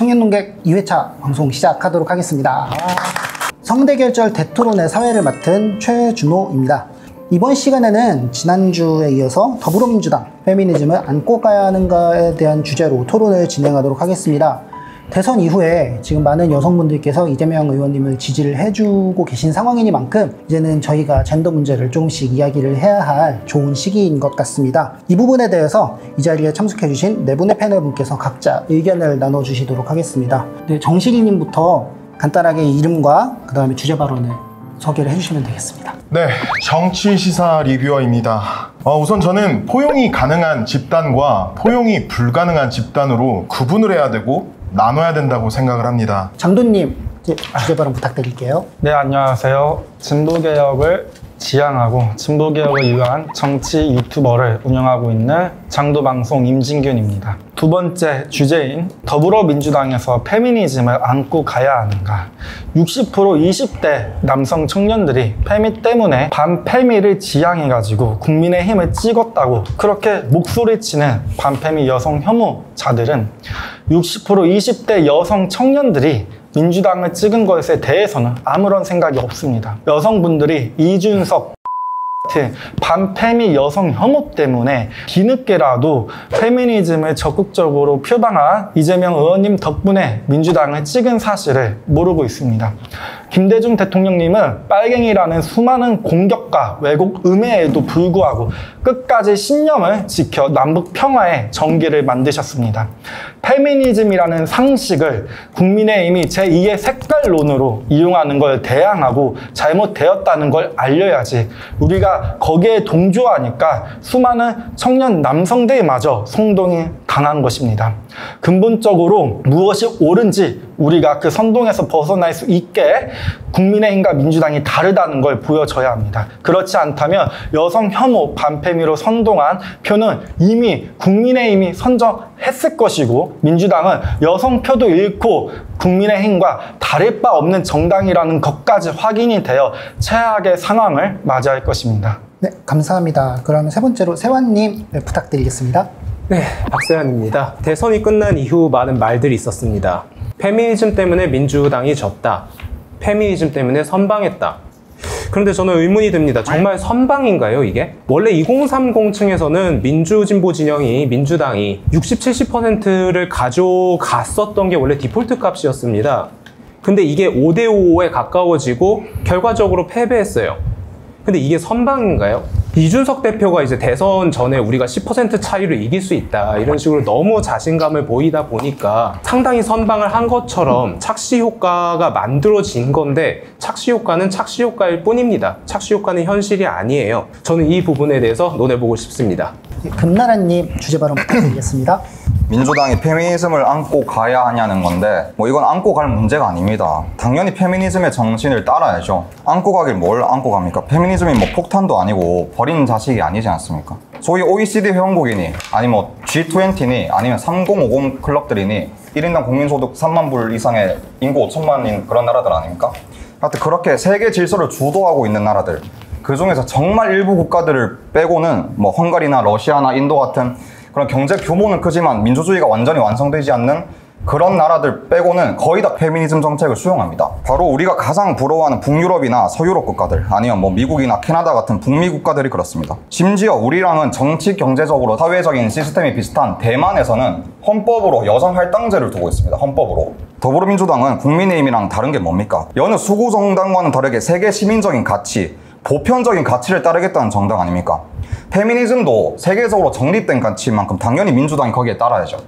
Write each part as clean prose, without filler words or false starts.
청년논객 2회차 방송 시작하도록 하겠습니다. 성대결절 대토론의 사회를 맡은 최준호입니다. 이번 시간에는 지난주에 이어서 더불어민주당 페미니즘을 안고 가야 하는가에 대한 주제로 토론을 진행하도록 하겠습니다. 대선 이후에 지금 많은 여성분들께서 이재명 의원님을 지지를 해주고 계신 상황이니만큼 이제는 저희가 젠더 문제를 조금씩 이야기를 해야 할 좋은 시기인 것 같습니다. 이 부분에 대해서 이 자리에 참석해주신 네 분의 패널분께서 각자 의견을 나눠주시도록 하겠습니다. 네, 정식이님부터 간단하게 이름과 그 다음에 주제 발언을 소개를 해주시면 되겠습니다. 네, 정치시사 리뷰어입니다. 우선 저는 포용이 가능한 집단과 포용이 불가능한 집단으로 구분을 해야 되고 나눠야 된다고 생각을 합니다. 장도님, 주제 발언 부탁드릴게요. 네, 안녕하세요. 진보개혁을 지향하고 진보개혁을 위한 정치 유튜버를 운영하고 있는 장도방송 임진균입니다. 두 번째 주제인 더불어민주당에서 페미니즘을 안고 가야 하는가. 60% 20대 남성 청년들이 페미 때문에 반페미를 지향해가지고 국민의힘을 찍었다고 그렇게 목소리치는 반페미 여성 혐오자들은 60% 20대 여성 청년들이 민주당을 찍은 것에 대해서는 아무런 생각이 없습니다. 여성분들이 이준석 같은 반페미 여성 혐오 때문에 뒤늦게라도 페미니즘을 적극적으로 표방한 이재명 의원님 덕분에 민주당을 찍은 사실을 모르고 있습니다. 김대중 대통령님은 빨갱이라는 수많은 공격과 왜곡 음해에도 불구하고 끝까지 신념을 지켜 남북 평화의 전기를 만드셨습니다. 페미니즘이라는 상식을 국민의힘이 제2의 색깔론으로 이용하는 걸 대항하고 잘못되었다는 걸 알려야지 우리가 거기에 동조하니까 수많은 청년 남성들마저 선동이 당한 것입니다. 근본적으로 무엇이 옳은지 우리가 그 선동에서 벗어날 수 있게 국민의힘과 민주당이 다르다는 걸 보여줘야 합니다. 그렇지 않다면 여성 혐오 반페미로 선동한 표는 이미 국민의힘이 선정했을 것이고 민주당은 여성 표도 잃고 국민의힘과 다를 바 없는 정당이라는 것까지 확인이 되어 최악의 상황을 맞이할 것입니다. 네, 감사합니다. 그러면 세 번째로 세환님 부탁드리겠습니다. 네, 박세환입니다. 대선이 끝난 이후 많은 말들이 있었습니다. 페미니즘 때문에 민주당이 졌다. 페미니즘 때문에 선방했다. 그런데 저는 의문이 듭니다. 정말 선방인가요, 이게? 원래 2030층에서는 민주진보 진영이 민주당이 60, 70%를 가져갔었던 게 원래 디폴트 값이었습니다. 근데 이게 5대5에 가까워지고 결과적으로 패배했어요. 근데 이게 선방인가요? 이준석 대표가 이제 대선 전에 우리가 10% 차이로 이길 수 있다 이런 식으로 너무 자신감을 보이다 보니까 상당히 선방을 한 것처럼 착시 효과가 만들어진 건데 착시 효과는 착시 효과일 뿐입니다. 착시 효과는 현실이 아니에요. 저는 이 부분에 대해서 논해보고 싶습니다. 금나라님 주제 발언 부탁드리겠습니다. 민주당이 페미니즘을 안고 가야 하냐는 건데 이건 안고 갈 문제가 아닙니다. 당연히 페미니즘의 정신을 따라야죠. 안고 가길 뭘 안고 갑니까? 페미니즘이 폭탄도 아니고 버린 자식이 아니지 않습니까? 소위 OECD 회원국이니 아니면 G20니 아니면 3050 클럽들이니 1인당 국민소득 3만 불 이상의 인구 5천만인 그런 나라들 아닙니까? 하여튼 그렇게 세계 질서를 주도하고 있는 나라들 그 중에서 정말 일부 국가들을 빼고는 헝가리나 러시아나 인도 같은 그런 경제 규모는 크지만 민주주의가 완전히 완성되지 않는 그런 나라들 빼고는 거의 다 페미니즘 정책을 수용합니다. 바로 우리가 가장 부러워하는 북유럽이나 서유럽 국가들 아니면 미국이나 캐나다 같은 북미 국가들이 그렇습니다. 심지어 우리랑은 정치, 경제적으로 사회적인 시스템이 비슷한 대만에서는 헌법으로 여성 할당제를 두고 있습니다. 헌법으로. 더불어민주당은 국민의힘이랑 다른 게 뭡니까? 여느 수구 정당과는 다르게 세계 시민적인 가치, 보편적인 가치를 따르겠다는 정당 아닙니까? 페미니즘도 세계적으로 정립된 가치만큼 당연히 민주당이 거기에 따라야죠.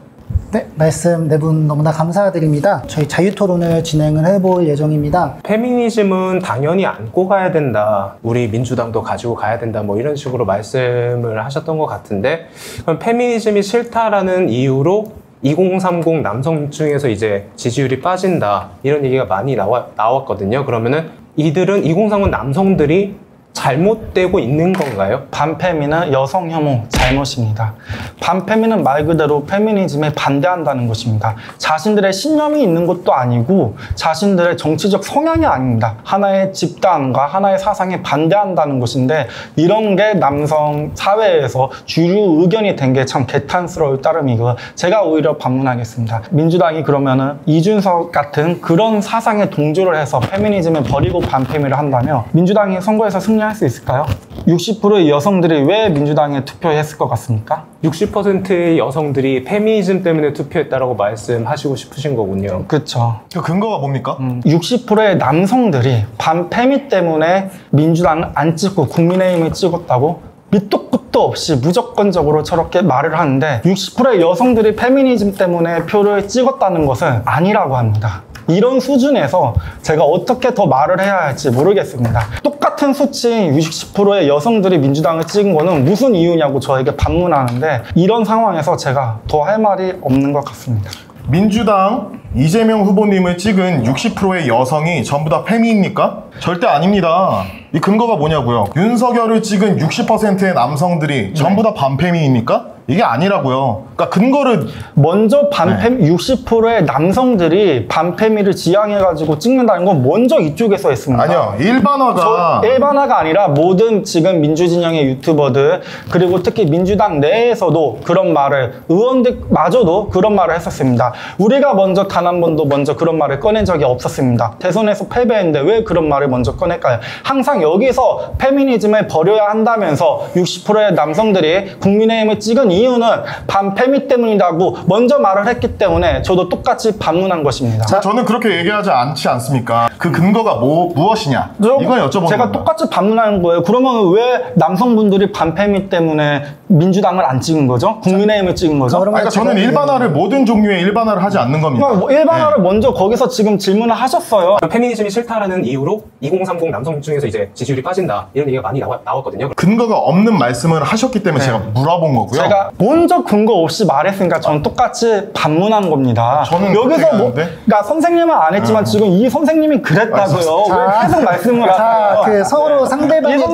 네, 말씀 네 분 너무나 감사드립니다. 저희 자유토론을 진행을 해볼 예정입니다. 페미니즘은 당연히 안고 가야 된다. 우리 민주당도 가지고 가야 된다. 이런 식으로 말씀을 하셨던 것 같은데 그럼 페미니즘이 싫다라는 이유로 2030 남성층에서 이제 지지율이 빠진다. 이런 얘기가 많이 나왔거든요. 그러면은 이들은 2030 남성들이 잘못되고 있는 건가요? 반페미는 여성 혐오 잘못입니다. 반페미는 말 그대로 페미니즘에 반대한다는 것입니다. 자신들의 신념이 있는 것도 아니고 자신들의 정치적 성향이 아닙니다. 하나의 집단과 하나의 사상에 반대한다는 것인데 이런 게 남성 사회에서 주류 의견이 된 게 참 개탄스러울 따름이고 제가 오히려 반문하겠습니다. 민주당이 그러면은 이준석 같은 그런 사상에 동조를 해서 페미니즘을 버리고 반페미를 한다면 민주당이 선거에서 승리할 수 있을까요? 60%의 여성들이 왜 민주당에 투표했을 것 같습니까? 60%의 여성들이 페미니즘 때문에 투표했다라고 말씀하시고 싶으신 거군요. 그렇죠. 그 근거가 뭡니까? 60%의 남성들이 반페미 때문에 민주당을 안 찍고 국민의힘을 찍었다고? 밑도 끝도 없이 무조건적으로 저렇게 말을 하는데 60%의 여성들이 페미니즘 때문에 표를 찍었다는 것은 아니라고 합니다. 이런 수준에서 제가 어떻게 더 말을 해야 할지 모르겠습니다. 똑같은 수치인 60%의 여성들이 민주당을 찍은 거는 무슨 이유냐고 저에게 반문하는데 이런 상황에서 제가 더 할 말이 없는 것 같습니다. 민주당 이재명 후보님을 찍은 60%의 여성이 전부 다 페미입니까? 절대 아닙니다. 이 근거가 뭐냐고요? 윤석열을 찍은 60%의 남성들이 전부 다 반페미입니까? 이게 아니라고요. 그러니까 근거를 먼저 반페미 60%의 남성들이 반페미를 지향해가지고 찍는다는 건 먼저 이쪽에서 했습니다. 아니요. 일반화가 아니라 모든 지금 민주진영의 유튜버들 그리고 특히 민주당 내에서도 그런 말을 의원들마저도 그런 말을 했었습니다. 우리가 먼저 단 한 번도 먼저 그런 말을 꺼낸 적이 없었습니다. 대선에서 패배했는데 왜 그런 말을 먼저 꺼낼까요? 항상 여기서 페미니즘을 버려야 한다면서 60%의 남성들이 국민의힘을 찍은 이유는 반페미 때문이라고 먼저 말을 했기 때문에 저도 똑같이 반문한 것입니다. 자, 저는 그렇게 얘기하지 않지 않습니까? 그 근거가 무엇이냐? 이걸 여쭤보는 제가 겁니다. 똑같이 반문하는 거예요. 그러면 왜 남성분들이 반페미 때문에 민주당을 안 찍은 거죠? 국민의힘을 찍은 거죠? 그러니까 저는 일반화를 모든 종류의 일반화를 하지 않는 겁니다. 그러니까 일반화를 먼저 거기서 지금 질문을 하셨어요. 페미니즘이 싫다라는 이유로 2030 남성 중에서 이제 지지율이 빠진다 이런 얘기가 많이 나왔거든요. 근거가 없는 말씀을 하셨기 때문에 제가 물어본 거고요. 제가 먼저 근거 없이 말했으니까 저는 똑같이 반문한 겁니다. 저는 여기서 그렇게 뭐, 하는데? 그러니까 선생님은 안 했지만 지금 이 선생님이 그랬다고요. 왜 계속 말씀을 자, 하세요? 그 서로 상대방에 대한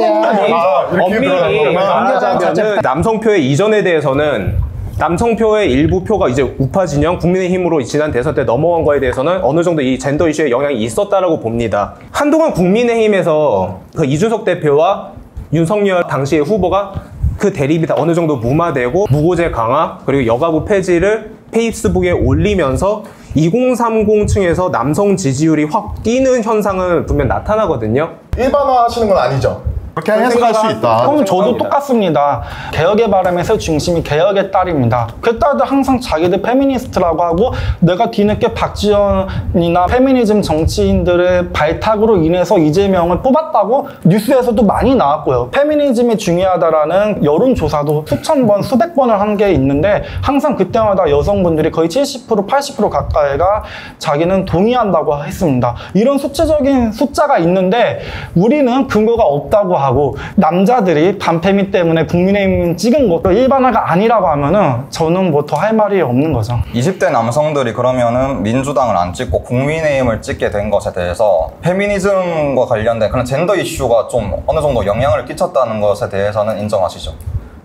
이렇게 엄밀히 들어가는 거구나. 말하자면 남성표의 이전에 대해서는 남성표의 일부 표가 이제 우파 진영 국민의힘으로 지난 대선 때 넘어간 거에 대해서는 어느 정도 이 젠더 이슈에 영향이 있었다라고 봅니다. 한동안 국민의힘에서 그 이준석 대표와 윤석열 당시의 후보가 그 대립이 다 어느 정도 무마되고 무고죄 강화 그리고 여가부 폐지를 페이스북에 올리면서 2030층에서 남성 지지율이 확 뛰는 현상은 분명 나타나거든요. 일반화 하시는 건 아니죠? 그렇게 해석할 수 있다. 그럼 저도 똑같습니다. 개혁의 바람에서 중심이 개혁의 딸입니다. 그 딸들 항상 자기들 페미니스트라고 하고 내가 뒤늦게 박지원이나 페미니즘 정치인들의 발탁으로 인해서 이재명을 뽑았다고 뉴스에서도 많이 나왔고요. 페미니즘이 중요하다라는 여론조사도 수천 번, 수백 번을 한 게 있는데 항상 그때마다 여성분들이 거의 70%, 80% 가까이가 자기는 동의한다고 했습니다. 이런 수치적인 숫자가 있는데 우리는 근거가 없다고 하고 남자들이 반페미 때문에 국민의힘 찍은 것도 일반화가 아니라고 하면은 저는 뭐 더 할 말이 없는 거죠. 20대 남성들이 그러면은 민주당을 안 찍고 국민의힘을 찍게 된 것에 대해서 페미니즘과 관련된 그런 젠더 이슈가 좀 어느 정도 영향을 끼쳤다는 것에 대해서는 인정하시죠?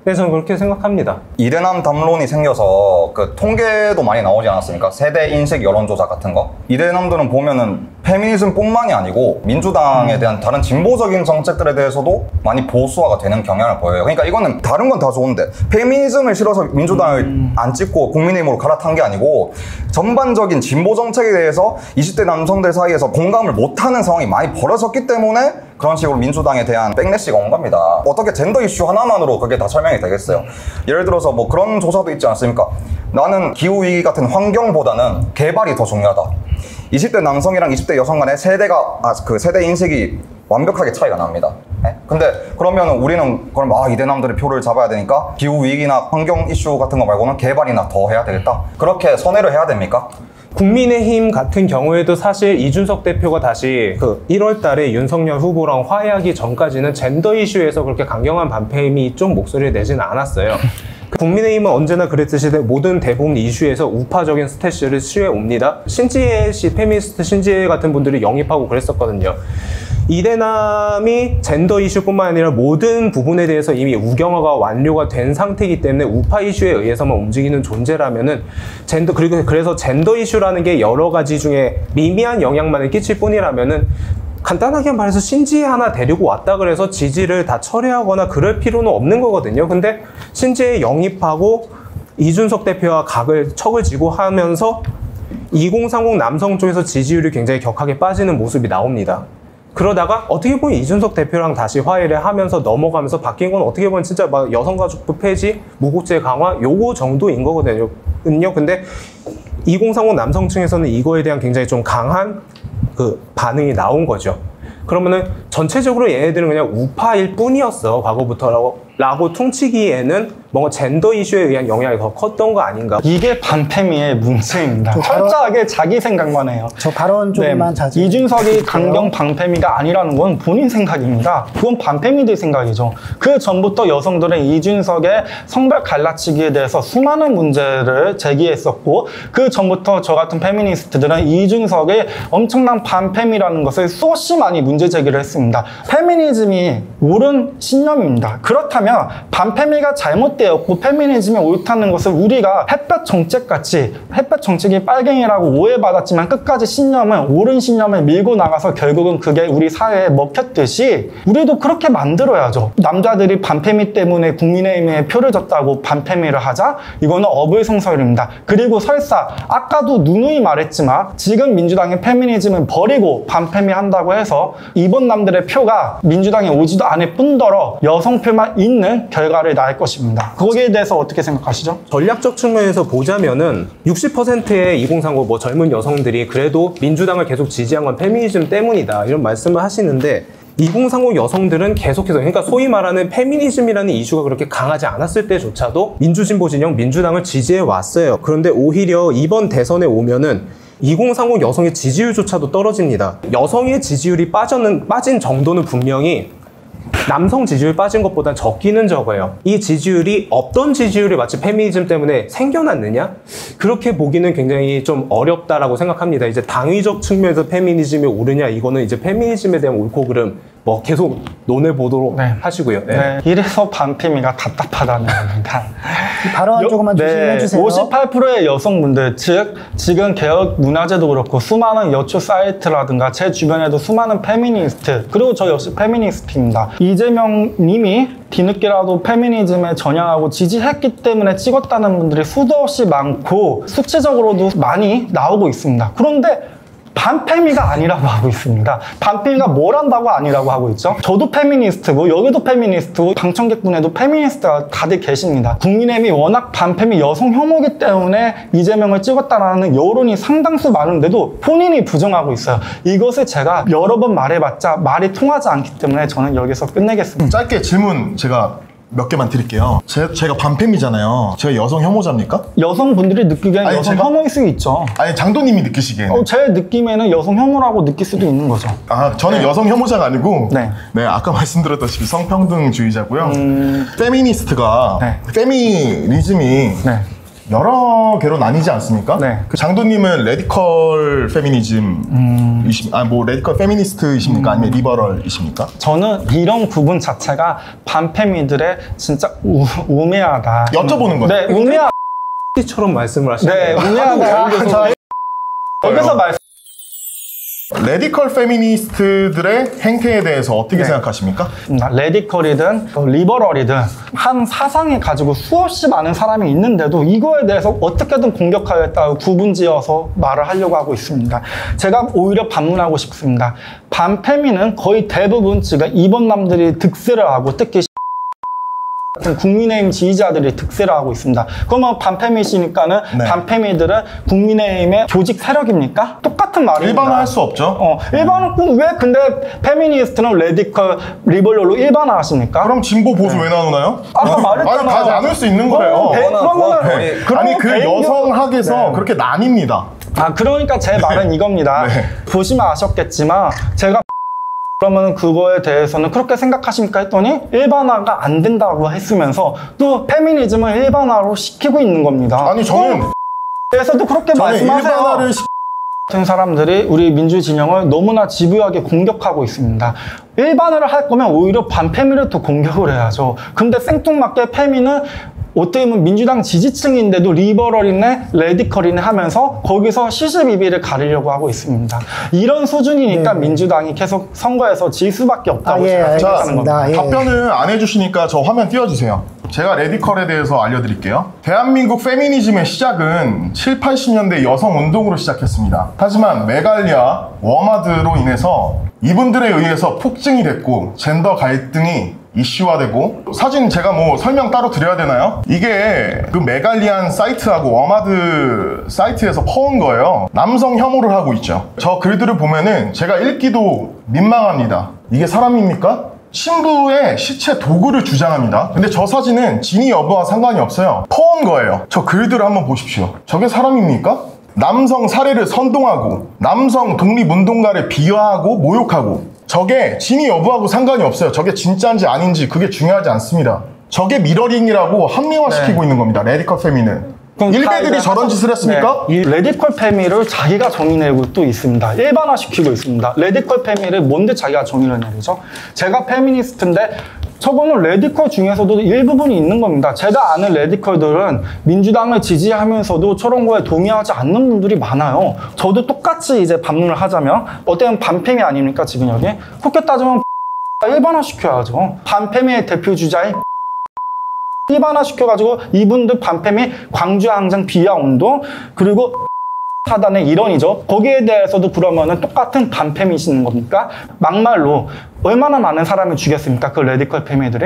네, 저는 그렇게 생각합니다. 이대남 담론이 생겨서 그 통계도 많이 나오지 않았습니까? 세대 인식 여론조사 같은 거. 이대남들은 보면은 페미니즘뿐만이 아니고 민주당에 대한 다른 진보적인 정책들에 대해서도 많이 보수화가 되는 경향을 보여요. 그러니까 이거는 다른 건 다 좋은데 페미니즘을 싫어서 민주당을 안 찍고 국민의힘으로 갈아탄 게 아니고 전반적인 진보 정책에 대해서 20대 남성들 사이에서 공감을 못하는 상황이 많이 벌어졌기 때문에 그런 식으로 민주당에 대한 백래시가 온 겁니다. 어떻게 젠더 이슈 하나만으로 그게 다 설명이 되겠어요? 예를 들어서 뭐 그런 조사도 있지 않습니까? 나는 기후위기 같은 환경보다는 개발이 더 중요하다. 20대 남성이랑 20대 여성 간의 그 세대 인식이 완벽하게 차이가 납니다. 네? 근데 그러면 우리는 그럼 이대남들의 표를 잡아야 되니까 기후위기나 환경 이슈 같은 거 말고는 개발이나 더 해야 되겠다? 그렇게 선회를 해야 됩니까? 국민의힘 같은 경우에도 사실 이준석 대표가 다시 그 1월 달에 윤석열 후보랑 화해하기 전까지는 젠더 이슈에서 그렇게 강경한 반페미 쪽 목소리를 내지는 않았어요. 국민의힘은 언제나 그랬듯이 모든 대부분 이슈에서 우파적인 스태시를 취해 옵니다. 신지혜 씨, 페미니스트 신지혜 같은 분들이 영입하고 그랬었거든요. 이대남이 젠더 이슈뿐만 아니라 모든 부분에 대해서 이미 우경화가 완료가 된 상태이기 때문에 우파 이슈에 의해서만 움직이는 존재라면은 그래서 젠더 이슈라는 게 여러 가지 중에 미미한 영향만을 끼칠 뿐이라면은 간단하게 말해서 신지혜 하나 데리고 왔다 그래서 지지를 다 철회하거나 그럴 필요는 없는 거거든요. 근데 신지혜 영입하고 이준석 대표와 척을 지고 하면서 2030 남성 쪽에서 지지율이 굉장히 격하게 빠지는 모습이 나옵니다. 그러다가 어떻게 보면 이준석 대표랑 다시 화해를 하면서 넘어가면서 바뀐 건 어떻게 보면 진짜 막 여성가족부 폐지, 무국제 강화 요거 정도인 거거든요. 근데 2030 남성층에서는 이거에 대한 굉장히 좀 강한 그 반응이 나온 거죠. 그러면은 전체적으로 얘네들은 그냥 우파일 뿐이었어 과거부터라고 퉁치기에는 뭔가 젠더 이슈에 의한 영향이 더 컸던 거 아닌가. 이게 반패미의 문제입니다. 철저하게 자기 생각만 해요. 저 발언 조금만 자제해 이준석이 주실게요. 강경 반패미가 아니라는 건 본인 생각입니다. 그건 반패미들 생각이죠. 그 전부터 여성들은 이준석의 성별 갈라치기에 대해서 수많은 문제를 제기했었고, 그 전부터 저 같은 페미니스트들은 이준석의 엄청난 반패미라는 것을 수없이 많이 문제 제기를 했습니다. 페미니즘이 옳은 신념입니다. 그렇다면 반패미가 잘못되었고 페미니즘이 옳다는 것을 우리가 햇볕 정책같이, 햇볕 정책이 빨갱이라고 오해받았지만 끝까지 신념은, 옳은 신념을 밀고 나가서 결국은 그게 우리 사회에 먹혔듯이 우리도 그렇게 만들어야죠. 남자들이 반패미 때문에 국민의힘에 표를 줬다고 반패미를 하자? 이거는 어불성설입니다. 그리고 설사 아까도 누누이 말했지만 지금 민주당의 페미니즘을 버리고 반패미 한다고 해서 이번 남들의 표가 민주당에 오지도 않을 뿐더러 여성표만 있는 결과를 낳을 것입니다. 거기에 대해서 어떻게 생각하시죠? 전략적 측면에서 보자면은 60%의 2030 젊은 여성들이 그래도 민주당을 계속 지지한 건 페미니즘 때문이다 이런 말씀을 하시는데, 2030 여성들은 계속해서, 그러니까 소위 말하는 페미니즘이라는 이슈가 그렇게 강하지 않았을 때조차도 민주진보 진영 민주당을 지지해 왔어요. 그런데 오히려 이번 대선에 오면은 2030 여성의 지지율조차도 떨어집니다. 여성의 지지율이 빠진 정도는 분명히 남성 지지율 빠진 것보다 적기는 적어요. 이 지지율이 없던 지지율이 마치 페미니즘 때문에 생겨났느냐? 그렇게 보기는 굉장히 좀 어렵다라고 생각합니다. 이제 당위적 측면에서 페미니즘이 옳으냐, 이거는 이제 페미니즘에 대한 옳고 그름 뭐 계속 논해보도록 하시고요. 네. 이래서 반패미가 답답하다는 겁니다. 발언 조금만 조심해 주세요. 58%의 여성분들, 즉 지금 개혁 문화제도 그렇고 수많은 여초 사이트라든가 제 주변에도 수많은 페미니스트, 그리고 저 역시 페미니스트입니다. 이재명 님이 뒤늦게라도 페미니즘에 전향하고 지지했기 때문에 찍었다는 분들이 수도 없이 많고 수치적으로도 많이 나오고 있습니다. 그런데 반페미가 아니라고 하고 있습니다. 반페미가 뭘 한다고 아니라고 하고 있죠? 저도 페미니스트고 여기도 페미니스트고 방청객분에도 페미니스트가 다들 계십니다. 국민의힘이 워낙 반페미 여성 혐오이기 때문에 이재명을 찍었다라는 여론이 상당수 많은데도 본인이 부정하고 있어요. 이것을 제가 여러 번 말해봤자 말이 통하지 않기 때문에 저는 여기서 끝내겠습니다. 짧게 질문 제가 몇 개만 드릴게요. 제가 반팸이잖아요. 제가 여성 혐오자입니까? 여성분들이 느끼기에는 아니, 여성 혐오일 수 있죠. 아니, 장도님이 느끼시기에는. 제 느낌에는 여성 혐오라고 느낄 수도 있는 거죠. 아, 저는 여성 혐오자가 아니고, 네. 아까 말씀드렸다시피 성평등주의자고요. 페미니스트가, 네. 페미니즘이 여러 개로 나뉘지 않습니까? 네. 그 장도님은 레디컬 페미니즘이십니까? 레디컬 페미니스트이십니까? 아니면 리버럴이십니까? 저는 이런 구분 자체가 반페미들의 진짜 우매하다. 여쭤보는 거죠. 네, 우매하다. 처럼 말씀을 하시네요. 네, 우매하다. 여기서 말씀. 레디컬 페미니스트들의 행태에 대해서 어떻게 생각하십니까? 레디컬이든 리버럴이든 한 사상이 가지고 수없이 많은 사람이 있는데도 이거에 대해서 어떻게든 공격하겠다고 구분지어서 말을 하려고 하고 있습니다. 제가 오히려 반문하고 싶습니다. 반페미는 거의 대부분 지금 이번 남들이 득세를 하고 특히 같은 국민의힘 지지자들이 득세를 하고 있습니다. 그러면 반페미시니까는 반페미들은 국민의힘의 조직 세력입니까? 똑같은 말입니다. 일반화할 수 없죠. 일반화, 왜 근데 페미니스트는 레디컬 리버럴로 일반화하십니까? 그럼 진보 보수 왜 나누나요? 아까 말했잖아요. 다 나눌 수 있는 거예요. 아니, 그 여성학에서 그렇게 나뉩니다. 그러니까 제 말은 이겁니다. 보시면 아셨겠지만 제가 그러면 그거에 대해서는 그렇게 생각하십니까 했더니 일반화가 안 된다고 했으면서 또 페미니즘을 일반화로 시키고 있는 겁니다. 아니, 저는 그래서도 그렇게 말씀하세요. 일반화를 같은 사람들이 우리 민주 진영을 너무나 집요하게 공격하고 있습니다. 일반화를 할 거면 오히려 반페미를 더 공격을 해야죠. 근데 생뚱맞게 페미는 어떻게 보면 민주당 지지층인데도 리버럴이네 레디컬이네 하면서 거기서 시시비비를 가리려고 하고 있습니다. 이런 수준이니까 민주당이 계속 선거에서 질 수밖에 없다고 제가 생각하는 겁니다. 답변을 안 해주시니까 저 화면 띄워주세요. 제가 레디컬에 대해서 알려드릴게요. 대한민국 페미니즘의 시작은 7, 80년대 여성운동으로 시작했습니다. 하지만 메갈리아, 워마드로 인해서 이분들에 의해서 폭증이 됐고 젠더 갈등이 이슈화되고, 사진 제가 뭐 설명 따로 드려야 되나요? 이게 그 메갈리안 사이트하고 워마드 사이트에서 퍼온 거예요. 남성 혐오를 하고 있죠. 저 글들을 보면은 제가 읽기도 민망합니다. 이게 사람입니까? 신부의 시체 도구를 주장합니다. 근데 저 사진은 진위 여부와 상관이 없어요. 퍼온 거예요. 저 글들을 한번 보십시오. 저게 사람입니까? 남성 살해를 선동하고 남성 독립운동가를 비하하고 모욕하고, 저게 진위 여부하고 상관이 없어요. 저게 진짜인지 아닌지 그게 중요하지 않습니다. 저게 미러링이라고 합리화시키고 있는 겁니다. 레디컬 페미는. 일베들이 저런 짓을 했습니까? 이 레디컬 페미를 자기가 정의내고 또 있습니다. 일반화시키고 있습니다. 레디컬 페미를 뭔데 자기가 정의를 내리죠? 제가 페미니스트인데 저거는 레디컬 중에서도 일부분이 있는 겁니다. 제가 아는 레디컬들은 민주당을 지지하면서도 저런 거에 동의하지 않는 분들이 많아요. 저도 똑같이 이제 반문을 하자면 어때는 반페미 아닙니까 지금 여기? 그렇게 따지면 일반화시켜야죠. 반페미의 대표 주자인 일반화시켜가지고 이분들 반페미 광주항쟁 비하운동 그리고 사단의 일원이죠. 거기에 대해서도 그러면은 똑같은 반페미시는 겁니까? 막말로 얼마나 많은 사람을 죽였습니까? 그 레디컬 페미들이.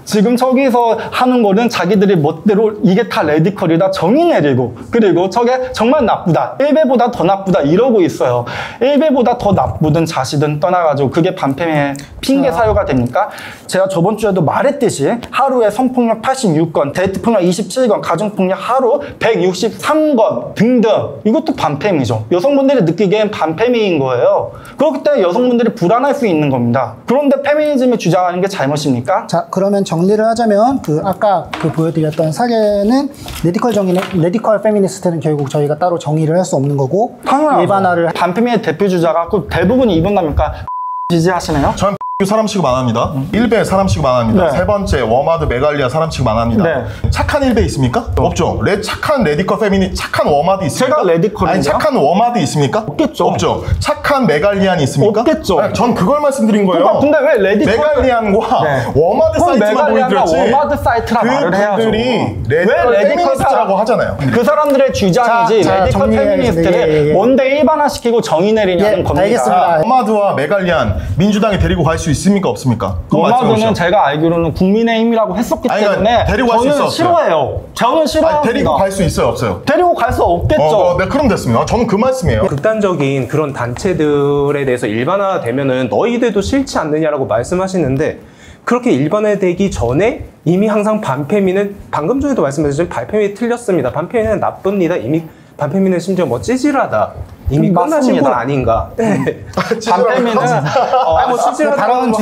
지금 저기서 하는 거는 자기들이 멋대로 이게 다 레디컬이다 정의 내리고, 그리고 저게 정말 나쁘다, 1배보다 더 나쁘다 이러고 있어요. 1배보다 더 나쁘든 자시든 떠나가지고 그게 반페미의 핑계 사유가 됩니까? 제가 저번 주에도 말했듯이 하루에 성폭력 86건, 데이트폭력 27건, 가정폭력 하루 163건 등등, 이것도 반페미죠. 여성분들이 느끼기엔 반페미인 거예요. 그렇기 때문에 여성분들이 불안할 수 있는 겁니다. 그런데 페미니즘을 주장하는 게 잘못입니까? 자, 그러면 정리를 하자면 아까 보여드렸던 사례는 레디컬 페미니스트는 결국 저희가 따로 정의를 할 수 없는 거고, 당연하죠. 일반화를 반페미의 대표 주자가 그 대부분이 이분답니까? 지지하시나요? 전 사람 취급 안 합니다. 1배 사람 취급 안 합니다. 네. 세 번째 워마드 메갈리아 사람 취급 안 합니다. 네. 착한 1배 있습니까? 없죠. 착한 레디컬 페미니 착한 워마드 있습니까? 제가 레디컬인데요? 아니 착한 워마드 있습니까? 없겠죠. 없죠. 착한 메갈리안이 있습니까? 없겠죠. 아니, 전 그걸 말씀드린 거예요. 근데 왜 레디컬 메갈리안과 네. 워마드 사이트만 메갈리안과 보여드렸지. 워마드 사이트라 말을 해야죠. 그분들이 왜 레디컬 레디컬 페미니스트라고 하잖아요. 그 사람들의 주장이지 자, 레디컬 정리해야겠습니다. 페미니스트를 뭔데 일반화시키고 정의 내리냐는 겁니다. 알겠습니다. 워마드와 메갈리안 민주당이 데리고 갈 수 있습니까? 없습니까? 그건 워마드는 말씀해주시죠. 제가 알기로는 국민의힘이라고 했었기 아니, 때문에 데리고 갈수 저는 있어, 없어요? 싫어해요. 저는 싫어합니다. 아니, 데리고 갈 수 있어요? 없어요? 데리고 갈 수 없겠죠. 네, 그럼 됐습니다. 저는 그 말씀이에요. 극단적인 그런 단체들에 대해서 일반화되면은 너희들도 싫지 않느냐라고 말씀하시는데, 그렇게 일반화되기 전에 이미 항상 반페미는, 방금 전에도 말씀하셨지만 반페미 틀렸습니다. 반페미는 나쁩니다. 이미 반페미는 심지어 뭐 찌질하다, 이미 끝나신 맞습니다. 분 아닌가. 네. 반페미는 뭐 찌질하다, 발언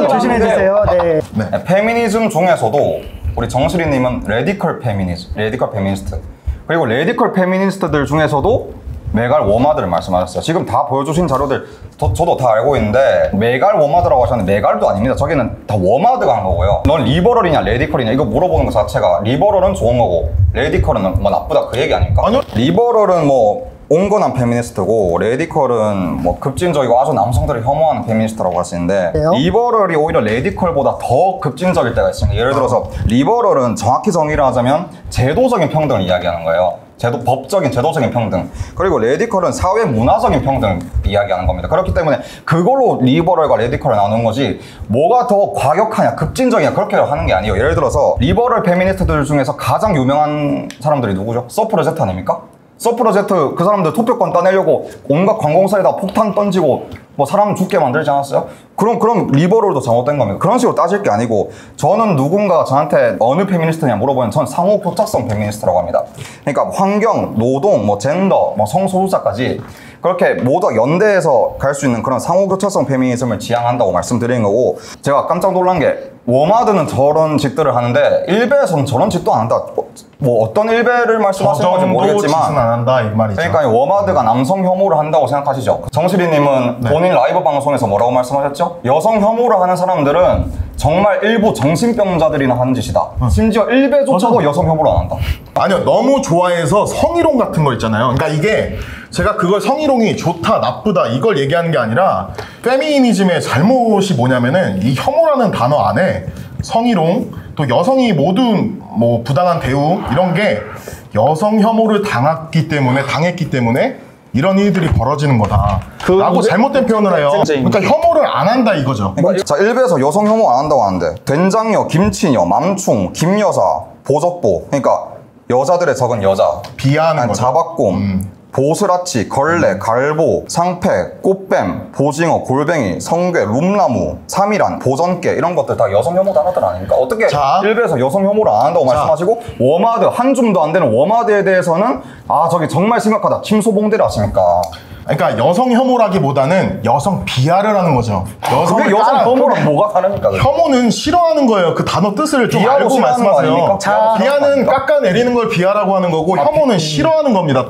조심해주세요. 네. 네, 페미니즘 중에서도 우리 정수리님은 레디컬 페미니스트, 그리고 레디컬 페미니스트들 중에서도 메갈 워마드를 말씀하셨어요. 지금 다 보여주신 자료들 저도 다 알고 있는데, 메갈 워마드라고 하셨는데 메갈도 아닙니다. 저기는 다 워마드가 한 거고요. 넌 리버럴이냐 레디컬이냐 이거 물어보는 것 자체가, 리버럴은 좋은 거고 레디컬은 뭐 나쁘다 그 얘기 아닙니까? 아니요. 리버럴은 뭐 온건한 페미니스트고, 레디컬은 뭐 급진적이고 아주 남성들을 혐오하는 페미니스트라고 하시는데, 네요? 리버럴이 오히려 레디컬보다 더 급진적일 때가 있습니다. 예를 들어서 리버럴은 정확히 정의를 하자면 제도적인 평등을 이야기하는 거예요. 법적인 제도적인 평등. 그리고 레디컬은 사회 문화적인 평등 이야기하는 겁니다. 그렇기 때문에 그걸로 리버럴과 레디컬을 나누는 거지, 뭐가 더 과격하냐 급진적이냐 그렇게 하는 게 아니에요. 예를 들어서 리버럴 페미니스트들 중에서 가장 유명한 사람들이 누구죠? 서프로제트 아닙니까? 서프로제트 그 사람들 투표권 따내려고 온갖 관공서에다 폭탄 던지고 뭐 사람 죽게 만들지 않았어요? 그럼 리버럴도 잘못된 겁니다. 그런 식으로 따질 게 아니고, 저는 누군가 저한테 어느 페미니스트냐 물어보면 전 상호 교착성 페미니스트라고 합니다. 그러니까 환경, 노동, 뭐 젠더, 뭐 성소수자까지 그렇게 모두 연대해서 갈 수 있는 그런 상호 교착성 페미니즘을 지향한다고 말씀드리는 거고, 제가 깜짝 놀란 게 워마드는 저런 짓들을 하는데 일베에서는 저런 짓도 안 한다. 뭐 어떤 일배를 저 말씀하시는 건지 정도 짓은 모르겠지만 안 한다 이 말이죠. 그러니까 워마드가 남성 혐오를 한다고 생각하시죠? 정실이님은 본인 라이브 방송에서 뭐라고 말씀하셨죠? 여성 혐오를 하는 사람들은 정말 일부 정신병자들이나 하는 짓이다. 심지어 일배조차도 여성 혐오를 안 한다. 아니요, 너무 좋아해서 성희롱 같은 거 있잖아요. 그러니까 이게 제가 그걸 성희롱이 좋다 나쁘다 이걸 얘기하는 게 아니라 페미니즘의 잘못이 뭐냐면은 이 혐오라는 단어 안에 성희롱 또 여성이 모든 뭐 부당한 대우 이런 게 여성 혐오를 당했기 때문에 이런 일들이 벌어지는 거다 라고 잘못된 표현을 해요. 그러니까 혐오를 안 한다 이거죠. 자, 일베에서 여성 혐오 안 한다고 하는데 된장녀, 김치녀, 맘충, 김여사, 보적보 그러니까 여자들의 적은 여자 비하하는 거죠. 자박곰 보스라치, 걸레, 갈보, 상패, 꽃뱀, 보징어, 골뱅이, 성괴, 룸나무, 삼이란, 보전깨 이런 것들 다 여성 혐오 단어들 아닙니까? 어떻게 일베에서 여성 혐오를 안 한다고 말씀하시고 워마드, 한 줌도 안 되는 워마드에 대해서는 아 저기 정말 심각하다 침소봉대를 하십니까? 그러니까 여성 혐오라기보다는 여성 비하를 하는 거죠. 그게 여성 혐오랑 뭐가 다릅니까? 혐오는 싫어하는 거예요. 그 단어 뜻을 좀 비하로 알고 싫어하는 거 말씀하세요. 아닙니까? 비하는 깎아내리는 걸 비하라고 하는 거고 혐오는 싫어하는 겁니다.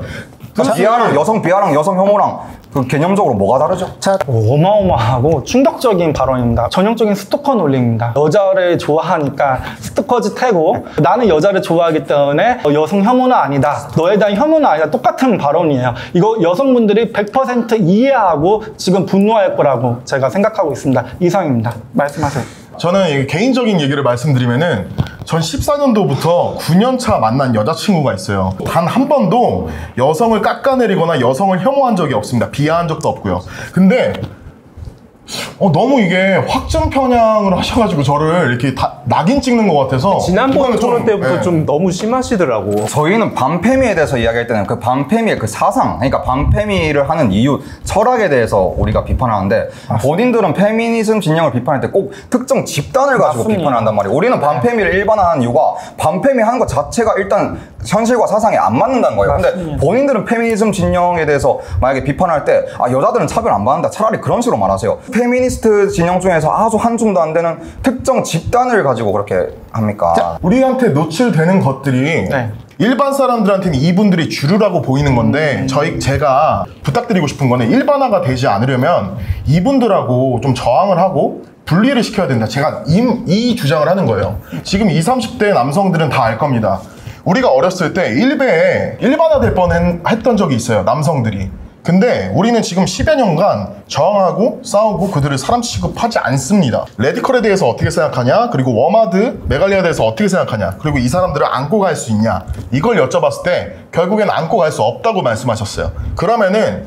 비하랑 여성 혐오랑 그 개념적으로 뭐가 다르죠? 자, 어마어마하고 충격적인 발언입니다. 전형적인 스토커 논리입니다. 여자를 좋아하니까 스토커즈 태고 나는 여자를 좋아하기 때문에 여성 혐오는 아니다. 너에 대한 혐오는 아니다. 똑같은 발언이에요. 이거 여성분들이 100% 이해하고 지금 분노할 거라고 제가 생각하고 있습니다. 이상입니다. 말씀하세요. 저는 개인적인 얘기를 말씀드리면은 전 14년도부터 9년차 만난 여자친구가 있어요. 단 한 번도 여성을 깎아내리거나 여성을 혐오한 적이 없습니다. 비하한 적도 없고요. 근데 너무 이게 확증 편향을 하셔가지고 저를 이렇게 낙인 찍는 것 같아서 지난번 토론 때부터 좀 너무 심하시더라고. 저희는 반페미에 대해서 이야기할 때는 그 반페미의 그 사상, 그러니까 반페미를 하는 이유, 철학에 대해서 우리가 비판하는데 본인들은 페미니즘 진영을 비판할 때 꼭 특정 집단을 가지고 맞습니다. 비판한단 말이에요. 우리는 반페미를 일반화하는 이유가 반페미 하는 것 자체가 일단 현실과 사상에 안 맞는다는 거예요. 근데 본인들은 페미니즘 진영에 대해서 만약에 비판할 때 여자들은 차별 안 받는다. 차라리 그런 식으로 말하세요. 페미니스트 진영 중에서 아주 한 줌도 안 되는 특정 집단을 가지고 그렇게 합니까? 우리한테 노출되는 것들이 일반 사람들한테는 이분들이 주류라고 보이는 건데 제가 부탁드리고 싶은 거는 일반화가 되지 않으려면 이분들하고 좀 저항을 하고 분리를 시켜야 된다. 제가 이 주장을 하는 거예요. 지금 20, 30대 남성들은 다 알 겁니다. 우리가 어렸을 때 일베에 일반화될 뻔했던 적이 있어요. 남성들이. 근데 우리는 지금 10여 년간 저항하고 싸우고 그들을 사람 취급하지 않습니다. 레디컬에 대해서 어떻게 생각하냐? 그리고 워마드, 메갈리아에 대해서 어떻게 생각하냐? 그리고 이 사람들을 안고 갈 수 있냐? 이걸 여쭤봤을 때 결국엔 안고 갈 수 없다고 말씀하셨어요. 그러면은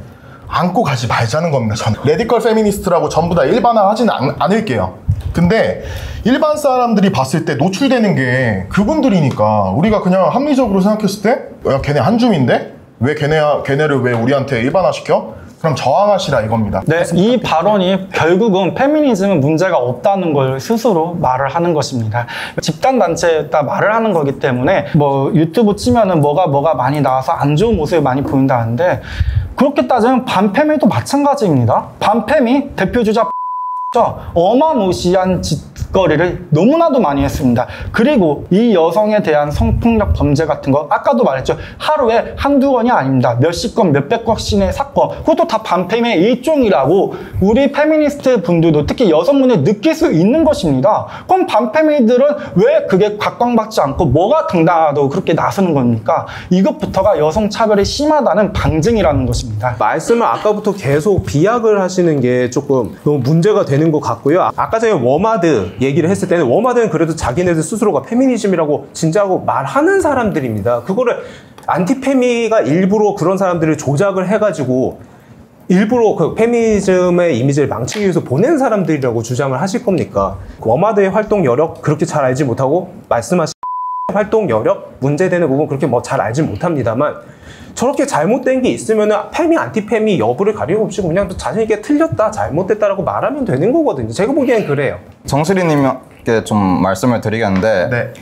안고 가지 말자는 겁니다. 저는 레디컬 페미니스트라고 전부 다 일반화하지는 않을게요. 근데 일반 사람들이 봤을 때 노출되는 게 그분들이니까 우리가 그냥 합리적으로 생각했을 때 야, 걔네 한 줌인데? 왜 걔네를 왜 우리한테 일반화시켜? 그럼 저항하시라 이겁니다. 네, 이 발언이 결국은 페미니즘은 문제가 없다는 걸 스스로 말을 하는 것입니다. 집단단체에다 말을 하는 거기 때문에 뭐 유튜브 치면은 뭐가 많이 나와서 안 좋은 모습이 많이 보인다는데 그렇게 따지면 반페미도 마찬가지입니다. 반페미 대표주자 어마무시한 짓거리를 너무나도 많이 했습니다. 그리고 이 여성에 대한 성폭력 범죄 같은 거 아까도 말했죠. 하루에 한두 건이 아닙니다. 몇십 건, 몇백 건씩의 사건 그것도 다 반페미의 일종이라고 우리 페미니스트 분들도 특히 여성분들 느낄 수 있는 것입니다. 그럼 반페미들은 왜 그게 각광받지 않고 뭐가 당당하다고 그렇게 나서는 겁니까? 이것부터가 여성차별이 심하다는 방증이라는 것입니다. 말씀을 아까부터 계속 비약을 하시는 게 조금 너무 문제가 되는 것 같고요. 아까 전에 워마드 얘기를 했을 때는 워마드는 그래도 자기네들 스스로가 페미니즘이라고 진짜하고 말하는 사람들입니다. 그거를 안티페미가 일부러 그런 사람들을 조작을 해가지고 일부러 그 페미니즘의 이미지를 망치기 위해서 보낸 사람들이라고 주장을 하실 겁니까? 워마드의 활동 여력 그렇게 잘 알지 못하고 말씀하신 활동 여력 문제되는 부분 그렇게 뭐 잘 알지 못합니다만 저렇게 잘못된 게 있으면 페미 안티페미 여부를 가리고 없이 그냥 자신 있게 틀렸다 잘못됐다라고 말하면 되는 거거든요. 제가 보기엔 그래요. 정실이님께 좀 말씀을 드리겠는데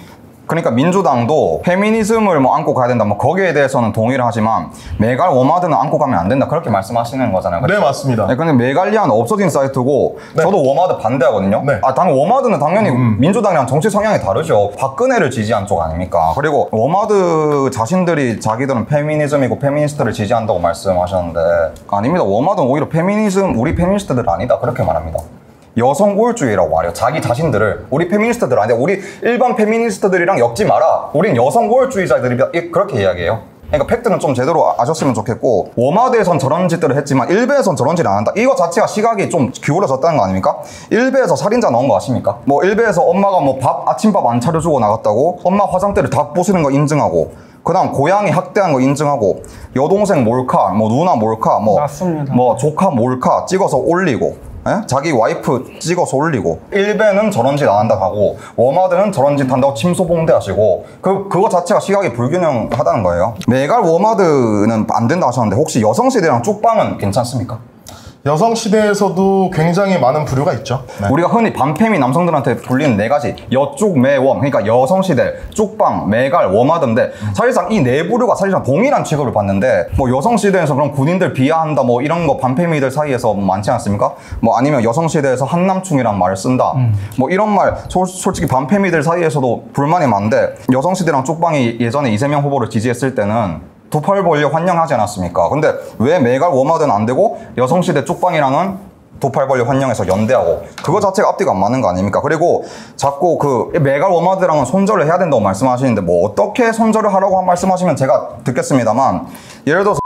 그러니까 민주당도 페미니즘을 뭐 안고 가야 된다, 뭐 거기에 대해서는 동의를 하지만 메갈 워마드는 안고 가면 안 된다 그렇게 말씀하시는 거잖아요. 그렇죠? 네, 맞습니다. 네, 근데 메갈리아는 없어진 사이트고 네. 저도 워마드 반대하거든요. 네. 워마드는 당연히 민주당이랑 정치 성향이 다르죠. 박근혜를 지지한 쪽 아닙니까? 그리고 워마드 자신들이 자기들은 페미니즘이고 페미니스트를 지지한다고 말씀하셨는데 아닙니다. 워마드는 오히려 우리 페미니스트들 아니다 그렇게 말합니다. 여성 우월주의라고 말해요. 자기 자신들을 우리 페미니스트들 아닌데 우리 일반 페미니스트들이랑 엮지 마라. 우린 여성 우월주의자들이다. 그렇게 이야기해요. 그러니까 팩트는 좀 제대로 아셨으면 좋겠고 워마드에선 저런 짓들을 했지만 일베에선 저런 짓을 안 한다. 이거 자체가 시각이 좀 기울어졌다는 거 아닙니까? 일베에서 살인자 나온 거 아십니까? 뭐 일베에서 엄마가 뭐 아침밥 안 차려주고 나갔다고 엄마 화장대를 다 부수는 거 인증하고 그 다음 고양이 학대한 거 인증하고 여동생 몰카 뭐 누나 몰카 맞습니다. 뭐 조카 몰카 찍어서 올리고 자기 와이프 찍어서 올리고 일베는 저런 짓 안 한다 하고 워마드는 저런 짓 한다고 침소봉대하시고 그거 자체가 시각이 불균형하다는 거예요. 메갈 워마드는 안 된다 하셨는데 혹시 여성시대랑 쪽방은 괜찮습니까? 여성시대에서도 굉장히 많은 부류가 있죠. 네. 우리가 흔히 반페미 남성들한테 불리는 4가지 여쪽, 매웜, 그러니까 여성시대, 쪽방, 메갈, 워마드인데 사실상 이 4부류가 사실상 동일한 취급을 받는데 뭐 여성시대에서 그럼 군인들 비하한다 뭐 이런 거 반페미들 사이에서 많지 않습니까? 뭐 아니면 여성시대에서 한남충이란 말을 쓴다 뭐 이런 말 솔직히 반페미들 사이에서도 불만이 많은데 여성시대랑 쪽방이 예전에 이재명 후보를 지지했을 때는 도팔벌려 환영하지 않았습니까? 근데 왜 메갈 워마드는 안 되고 여성시대 쪽방이랑은 도팔벌려 환영해서 연대하고 그거 자체가 앞뒤가 안 맞는 거 아닙니까? 그리고 자꾸 그 메갈 워마드랑은 손절을 해야 된다고 말씀하시는데 뭐 어떻게 손절을 하라고 말씀하시면 제가 듣겠습니다만 예를 들어서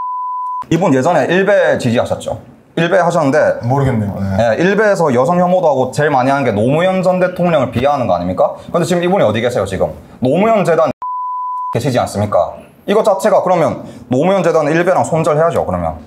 이분 예전에 일베 지지하셨죠? 일베 하셨는데 모르겠네요. 네. 네, 일베에서 여성 혐오도 하고 제일 많이 하는 게 노무현 전 대통령을 비하하는 거 아닙니까? 근데 지금 이분이 어디 계세요 지금? 노무현 재단 계시지 않습니까? 이거 자체가 그러면 노무현 재단은 일베랑 손절해야죠. 그러면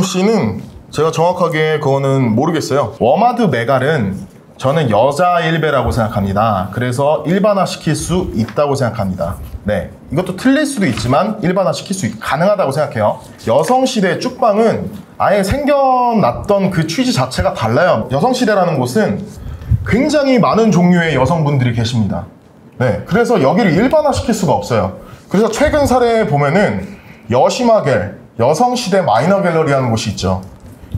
씨는 제가 정확하게 그거는 모르겠어요. 워마드 메갈은 저는 여자 일베라고 생각합니다. 그래서 일반화시킬 수 있다고 생각합니다. 네, 이것도 틀릴 수도 있지만 일반화시킬 가능하다고 생각해요. 여성시대 쪽방은 아예 생겨났던 그 취지 자체가 달라요. 여성시대라는 곳은 굉장히 많은 종류의 여성분들이 계십니다. 네, 그래서 여기를 일반화시킬 수가 없어요. 그래서 최근 사례에 보면은 여심화겔, 여성시대 마이너 갤러리라는 곳이 있죠.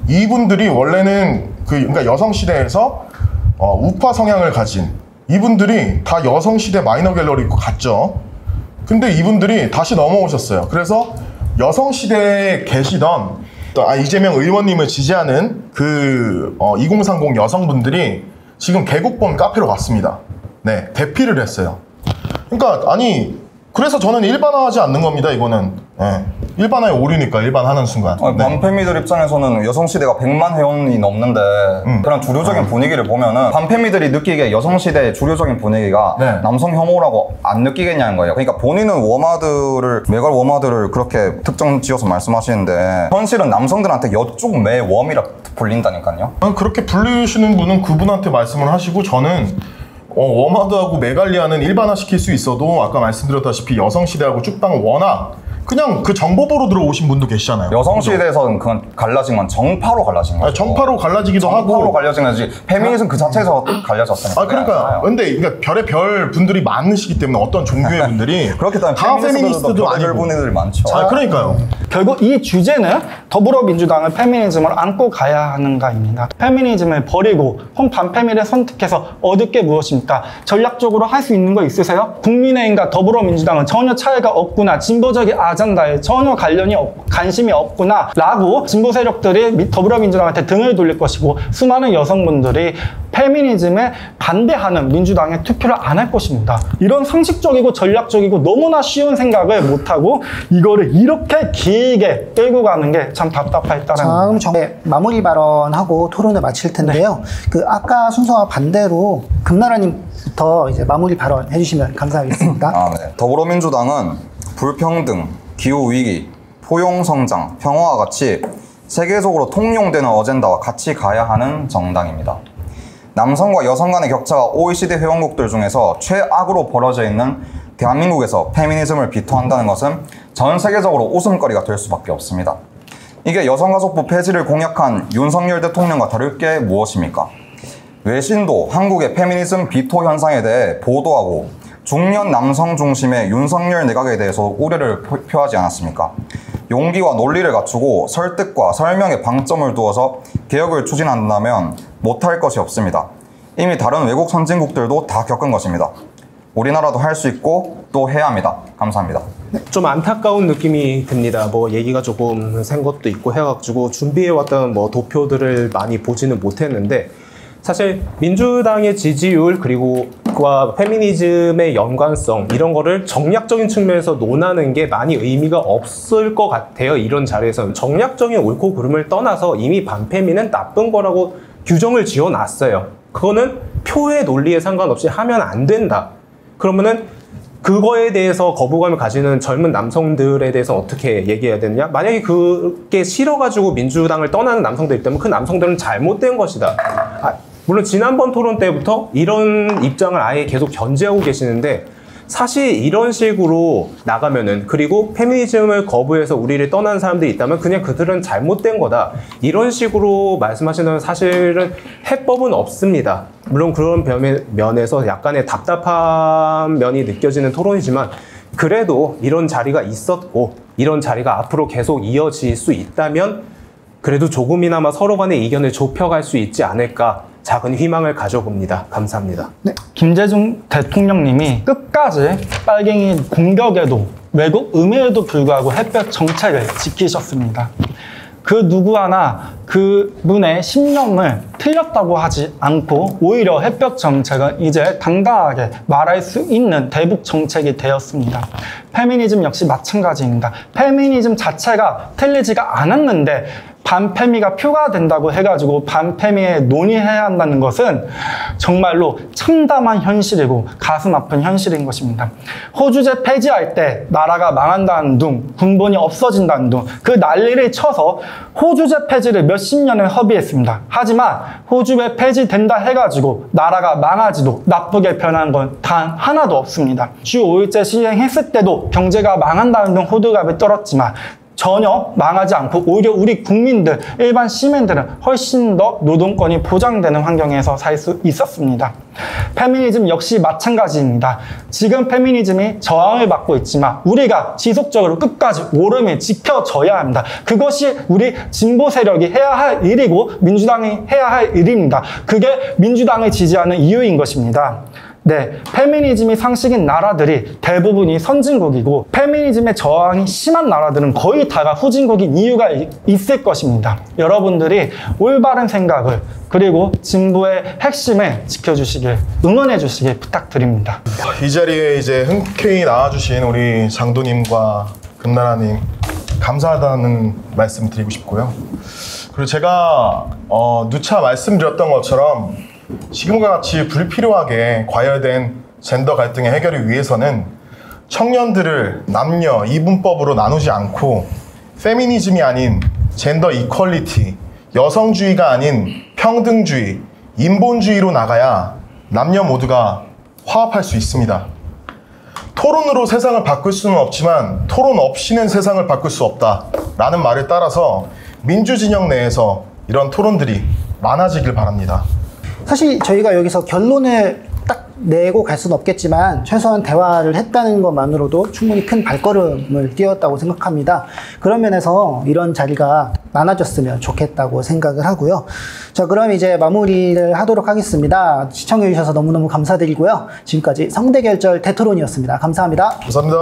이분들이 원래는 그러니까 여성시대에서 우파 성향을 가진 이분들이 다 여성시대 마이너 갤러리 갔죠. 근데 이분들이 다시 넘어오셨어요. 그래서 여성시대에 계시던 이재명 의원님을 지지하는 2030 여성분들이 지금 개국본 카페로 갔습니다. 네, 대피를 했어요. 그러니까 그래서 저는 일반화하지 않는 겁니다. 이거는 일반화에 오류니까 일반하는 순간. 반페미들 입장에서는 여성시대가 100만 회원이 넘는데 그런 주류적인 분위기를 보면은 반페미들이 느끼기에 여성시대의 주류적인 분위기가 네. 남성 혐오라고 안 느끼겠냐는 거예요. 그러니까 본인은 메갈 워마드를 그렇게 특정 지어서 말씀하시는데 현실은 남성들한테 여쪽 매웜이라 불린다니까요. 그렇게 불리시는 분은 그분한테 말씀을 하시고 저는 워마드하고 메갈리아는 일반화시킬 수 있어도 아까 말씀드렸다시피 여성시대하고 쪽방은 워낙 그냥 그 정보보로 들어오신 분도 계시잖아요. 여성시대에서는 그건 갈라진 건 정파로 갈라진 거죠. 정파로 갈라지기도 하고 정파로 갈라진 거지 페미니즘 그 자체에서 갈라졌으니까. 그러니까 근데 별의별 분들이 많으시기 때문에 어떤 종교의 분들이 그렇기 때문에 다 페미니스트도 아니고 분들이 많죠. 그러니까요. 결국 이 주제는 더불어민주당은 페미니즘을 안고 가야 하는가입니다. 페미니즘을 버리고 반페미를 선택해서 얻을 게 무엇입니까? 전략적으로 할 수 있는 거 있으세요? 국민의힘과 더불어민주당은 전혀 차이가 없구나, 진보적인 아젠다에 전혀 관심이 없구나 라고 진보 세력들이 더불어민주당한테 등을 돌릴 것이고 수많은 여성분들이 페미니즘에 반대하는 민주당에 투표를 안 할 것입니다. 이런 상식적이고 전략적이고 너무나 쉬운 생각을 못하고 이거를 이렇게 길게 끌고 가는 게 참 답답했다는 자, 그럼 마무리 발언하고 토론을 마칠 텐데요. 아까 순서와 반대로 금나라님부터 이제 마무리 발언 해주시면 감사하겠습니다. 네. 더불어민주당은 불평등, 기후위기, 포용성장, 평화와 같이 세계적으로 통용되는 어젠다와 같이 가야 하는 정당입니다. 남성과 여성 간의 격차가 OECD 회원국들 중에서 최악으로 벌어져 있는 대한민국에서 페미니즘을 비토한다는 것은 전 세계적으로 웃음거리가 될 수밖에 없습니다. 이게 여성가족부 폐지를 공약한 윤석열 대통령과 다를 게 무엇입니까? 외신도 한국의 페미니즘 비토 현상에 대해 보도하고 중년 남성 중심의 윤석열 내각에 대해서 우려를 표하지 않았습니까? 용기와 논리를 갖추고 설득과 설명에 방점을 두어서 개혁을 추진한다면 못할 것이 없습니다. 이미 다른 외국 선진국들도 다 겪은 것입니다. 우리나라도 할 수 있고 또 해야 합니다. 감사합니다. 좀 안타까운 느낌이 듭니다. 뭐 얘기가 조금 센 것도 있고 해가지고 준비해왔던 뭐 도표들을 많이 보지는 못했는데 사실 민주당의 지지율 그리고 그와 페미니즘의 연관성 이런 거를 정략적인 측면에서 논하는 게 많이 의미가 없을 것 같아요. 이런 자리에서는 정략적인 옳고 그름을 떠나서 이미 반페미는 나쁜 거라고 규정을 지어놨어요. 그거는 표의 논리에 상관없이 하면 안 된다. 그러면은 그거에 대해서 거부감을 가지는 젊은 남성들에 대해서 어떻게 얘기해야 되느냐? 만약에 그게 싫어가지고 민주당을 떠나는 남성들이 있다면 그 남성들은 잘못된 것이다. 물론 지난번 토론 때부터 이런 입장을 아예 계속 견지하고 계시는데 사실 이런 식으로 나가면은 그리고 페미니즘을 거부해서 우리를 떠나는 사람들이 있다면 그냥 그들은 잘못된 거다. 이런 식으로 말씀하시는 사실은 해법은 없습니다. 물론 그런 면에서 약간의 답답한 면이 느껴지는 토론이지만 그래도 이런 자리가 있었고 이런 자리가 앞으로 계속 이어질 수 있다면 그래도 조금이나마 서로 간의 의견을 좁혀갈 수 있지 않을까 작은 희망을 가져봅니다. 감사합니다. 네, 김대중 대통령님이 끝까지 빨갱이 공격에도 외국 음해에도 불구하고 햇볕 정책을 지키셨습니다. 그 누구 하나 그분의 신념을 틀렸다고 하지 않고 오히려 햇볕 정책은 이제 당당하게 말할 수 있는 대북 정책이 되었습니다. 페미니즘 역시 마찬가지입니다. 페미니즘 자체가 틀리지가 않았는데 반페미가 표가된다고 해가지고 반페미에 논의해야 한다는 것은 정말로 참담한 현실이고 가슴 아픈 현실인 것입니다. 호주제 폐지할 때 나라가 망한다는 둥, 군본이 없어진다는 둥, 그 난리를 쳐서 호주제 폐지를 몇십 년을 허비했습니다. 하지만 호주제 폐지된다 해가지고 나라가 망하지도 나쁘게 변한 건 단 하나도 없습니다. 주 5일제 시행했을 때도 경제가 망한다는 둥 호들갑을 떨었지만 전혀 망하지 않고 오히려 우리 국민들, 일반 시민들은 훨씬 더 노동권이 보장되는 환경에서 살 수 있었습니다. 페미니즘 역시 마찬가지입니다. 지금 페미니즘이 저항을 받고 있지만 우리가 지속적으로 끝까지 오름을 지켜줘야 합니다. 그것이 우리 진보 세력이 해야 할 일이고 민주당이 해야 할 일입니다. 그게 민주당을 지지하는 이유인 것입니다. 네, 페미니즘이 상식인 나라들이 대부분이 선진국이고 페미니즘의 저항이 심한 나라들은 거의 다가 후진국인 이유가 있을 것입니다. 여러분들이 올바른 생각을 그리고 진보의 핵심을 지켜주시길, 응원해주시길 부탁드립니다. 이 자리에 이제 흔쾌히 나와주신 우리 장도님과 금나라님 감사하다는 말씀 드리고 싶고요. 그리고 제가 누차 말씀드렸던 것처럼 지금과 같이 불필요하게 과열된 젠더 갈등의 해결을 위해서는 청년들을 남녀 이분법으로 나누지 않고 페미니즘이 아닌 젠더 이퀄리티, 여성주의가 아닌 평등주의, 인본주의로 나가야 남녀 모두가 화합할 수 있습니다. 토론으로 세상을 바꿀 수는 없지만 토론 없이는 세상을 바꿀 수 없다라는 말을 따라서 민주진영 내에서 이런 토론들이 많아지길 바랍니다. 사실 저희가 여기서 결론을 딱 내고 갈 수는 없겠지만 최소한 대화를 했다는 것만으로도 충분히 큰 발걸음을 띄웠다고 생각합니다. 그런 면에서 이런 자리가 많아졌으면 좋겠다고 생각을 하고요. 자, 그럼 이제 마무리를 하도록 하겠습니다. 시청해 주셔서 너무너무 감사드리고요. 지금까지 성대결절 대토론이었습니다. 감사합니다. 감사합니다.